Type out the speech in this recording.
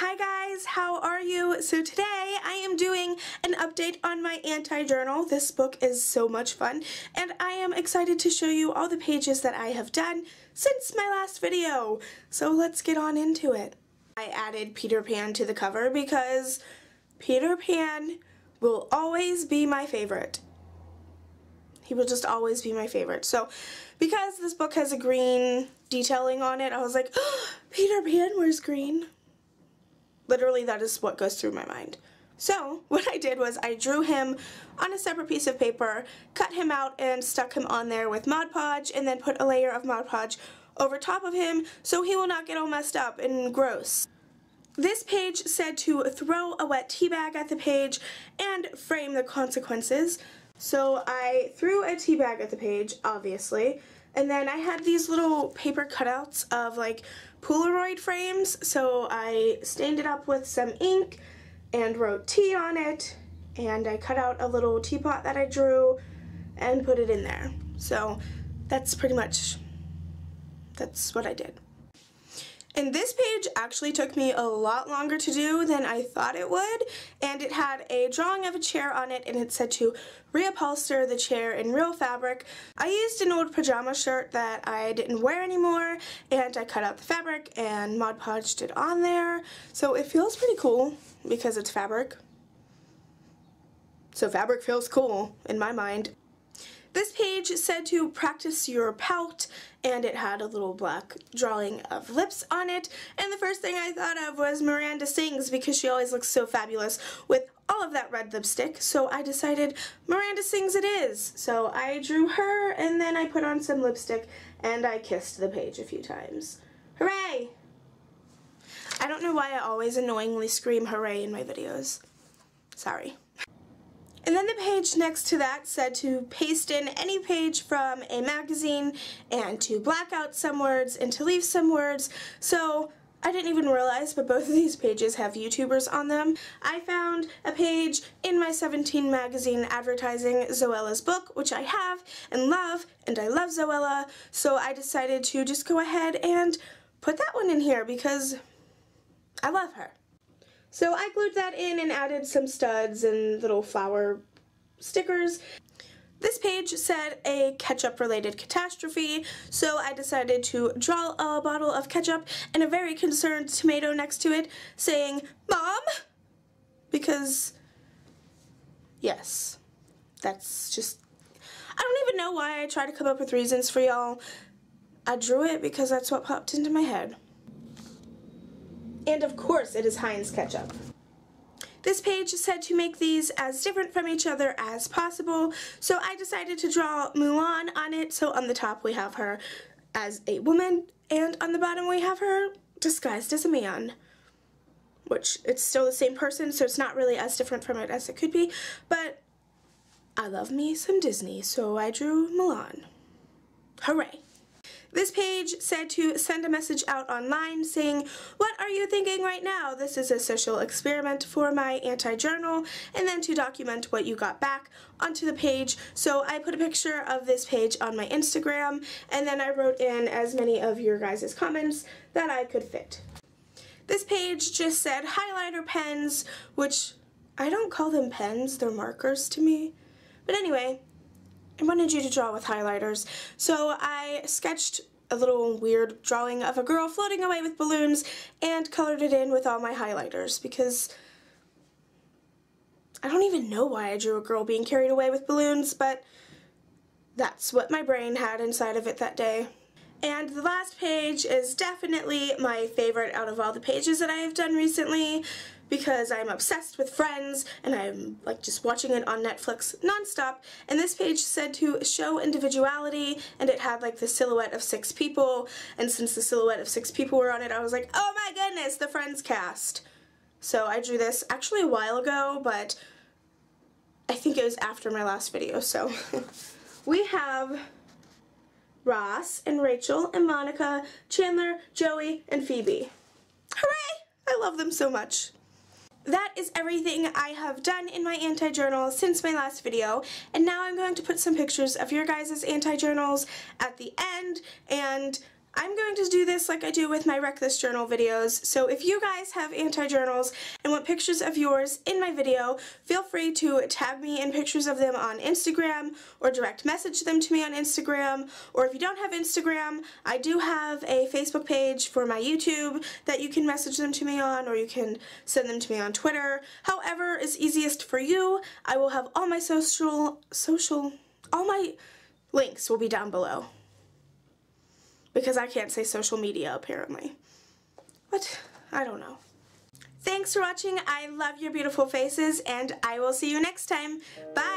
Hi guys, how are you? So today I am doing an update on my anti-journal. This book is so much fun and I am excited to show you all the pages that I have done since my last video. So let's get on into it. I added Peter Pan to the cover because Peter Pan will always be my favorite. He will just always be my favorite. So because this book has a green detailing on it, I was like, oh, Peter Pan wears green. Literally, that is what goes through my mind. So, what I did was I drew him on a separate piece of paper, cut him out, and stuck him on there with Mod Podge, and then put a layer of Mod Podge over top of him so he will not get all messed up and gross. This page said to throw a wet tea bag at the page and frame the consequences. So I threw a tea bag at the page, obviously, and then I had these little paper cutouts of like Polaroid frames, so I stained it up with some ink and wrote tea on it, and I cut out a little teapot that I drew and put it in there. So that's pretty much, that's what I did. And this page actually took me a lot longer to do than I thought it would, and it had a drawing of a chair on it, and it said to reupholster the chair in real fabric. I used an old pajama shirt that I didn't wear anymore, and I cut out the fabric and Mod Podged it on there, so it feels pretty cool because it's fabric. So fabric feels cool in my mind. This page said to practice your pout, and it had a little black drawing of lips on it, and the first thing I thought of was Miranda Sings because she always looks so fabulous with all of that red lipstick, so I decided Miranda Sings it is. So I drew her, and then I put on some lipstick, and I kissed the page a few times. Hooray! I don't know why I always annoyingly scream hooray in my videos. Sorry. And then the page next to that said to paste in any page from a magazine and to black out some words and to leave some words. So I didn't even realize, but both of these pages have YouTubers on them. I found a page in my 17 magazine advertising Zoella's book, which I have and I love Zoella, so I decided to just go ahead and put that one in here because I love her. So I glued that in and added some studs and little flower stickers. This page said a ketchup related catastrophe, so I decided to draw a bottle of ketchup and a very concerned tomato next to it saying, Mom! Because, yes, that's just, I don't even know why I try to come up with reasons for y'all. I drew it because that's what popped into my head. And of course it is Heinz ketchup. This page said to make these as different from each other as possible, so I decided to draw Mulan on it. So on the top we have her as a woman, and on the bottom we have her disguised as a man. Which, it's still the same person, so it's not really as different from it as it could be, but I love me some Disney, so I drew Mulan. Hooray! This page said to send a message out online saying, what are you thinking right now? This is a social experiment for my anti-journal, and then to document what you got back onto the page. So I put a picture of this page on my Instagram, and then I wrote in as many of your guys' comments that I could fit. This page just said highlighter pens, which I don't call them pens, they're markers to me. But anyway, I wanted you to draw with highlighters, so I sketched a little weird drawing of a girl floating away with balloons and colored it in with all my highlighters because I don't even know why I drew a girl being carried away with balloons, but that's what my brain had inside of it that day. And the last page is definitely my favorite out of all the pages that I have done recently because I'm obsessed with Friends and I'm like just watching it on Netflix nonstop. And this page said to show individuality, and it had like the silhouette of 6 people, and since the silhouette of 6 people were on it, I was like, oh my goodness, the Friends cast. So I drew this actually a while ago, but I think it was after my last video. So we have Ross and Rachel and Monica, Chandler, Joey, and Phoebe. Hooray! I love them so much. That is everything I have done in my anti-journal since my last video, and now I'm going to put some pictures of your guys' anti-journals at the end, and I'm going to do this like I do with my Wreck This Journal videos, so if you guys have anti-journals and want pictures of yours in my video, feel free to tag me in pictures of them on Instagram or direct message them to me on Instagram, or if you don't have Instagram, I do have a Facebook page for my YouTube that you can message them to me on, or you can send them to me on Twitter. However is easiest for you. I will have all my all my links will be down below. Because I can't say social media, apparently. But, I don't know. Thanks for watching. I love your beautiful faces, and I will see you next time. Bye!